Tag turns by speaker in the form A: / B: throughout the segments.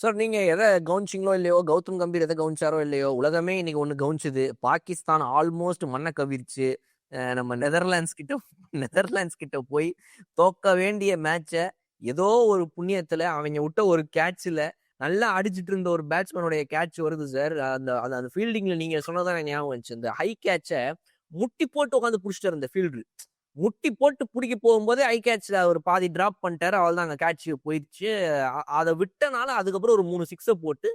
A: Sir நீங்க எதை கவனிச்சிங்களோ இல்லையோ, கௌதம் கம்பீர் எதை கவனிச்சாரோ இல்லையோ, உலகமே இன்னைக்கு ஒண்ணு கவனிச்சுது. பாகிஸ்தான் ஆல்மோஸ்ட் மண்ணை கவிருச்சு. நம்ம நெதர்லாண்ட்ஸ் கிட்ட போய் தோக்க வேண்டிய மேட்ச ஏதோ ஒரு புண்ணியத்துல அவங்க விட்ட ஒரு கேட்ச்ல நல்லா அடிச்சிட்டு இருந்த ஒரு பேட்ஸ்மேனுடைய கேட்ச் வருது சார். அந்த அந்த அந்த ஃபீல்டிங்ல நீங்க சொன்னதான் எனக்கு ஞாபகம் வந்துச்சு. இந்த ஹை கேட்ச முட்டி போட்டு உட்காந்து புடிச்சிட்டாரு இந்த ஃபீல்டர். முட்டி போட்டு பிடிக்க போகும்போதே ஐ கேட்ச்ல ஒரு பாதி டிராப் பண்ணிட்டாரு. அவள் தான் அங்கே கேட்ச் போயிடுச்சு. அதை விட்டனால அதுக்கப்புறம் ஒரு 3 சிக்ஸை போட்டு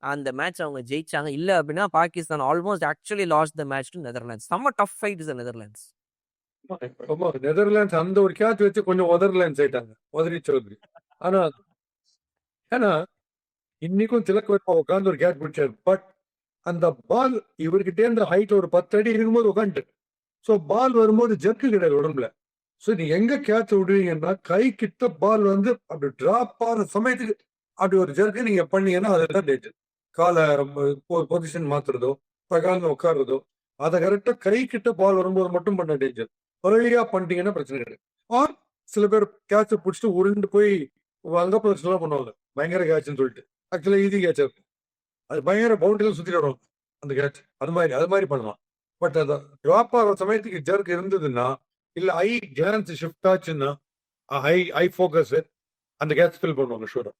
A: அந்த மேட்ச் அவங்க ஜெயிச்சாங்க. இல்ல அப்படின்னா Pakistan almost actually lost the match to Netherlands. செம்ம tough fight is Netherlands.
B: Netherlands அந்த ஒரு கேட்ச் வச்சு கொஞ்சம் உதர்லாண்ட்ஸ் ஆயிட்டாங்க, உதறி சௌத்ரி. ஆனா ஏன்னா இன்னைக்கும் திலக் உட்காந்து ஒரு கேட்ச் பிடிச்சாரு. பட் அந்த பால் இவர்கிட்ட இருந்த ஹைட் ஒரு 10 அடி இருக்கும்போது உட்காந்துட்டு, ஸோ பால் வரும்போது ஜர்க்கு கிடையாது உடம்புல. ஸோ நீ எங்க கேட்ச் விடுவீங்கன்னா கை கிட்ட பால் வந்து அப்படி டிராப் ஆகிற சமயத்துக்கு அப்படி ஒரு ஜர்க்கு நீங்க பண்ணீங்கன்னா அதுதான் டேஞ்சர். காலை பொசிஷன் மாத்துறதோ பகால உட்காடுறதோ அதை கரெக்டா கை கிட்ட பால் வரும்போது மட்டும் பண்ண டேஞ்சர். ஒரேடியா பண்ணிட்டீங்கன்னா பிரச்சனை கிடையாது. ஆர் சில பேர் கேட்ச பிடிச்சிட்டு உருண்டு போய் அங்க எல்லாம் பண்ணுவாங்க பயங்கர கேட்ச்னு சொல்லிட்டு. ஆக்சுவலா ஈஸி கேட்ச் இருக்கும், அது பயங்கர பவுண்டரியில் சுத்திட்டு வரும் அந்த கேட்ச். அது மாதிரி பண்ணலாம். பட் அதை டிராப் ஆகிற சமயத்துக்கு ஜர்க் இருந்ததுன்னா இல்ல ஐ கிளான்ஸ் ஷிஃப்ட் ஆச்சுன்னா ஐ ஃபோக்கஸ் அந்த கேட்ச் ஃபில் பண்ணுவாங்க ஷூரா.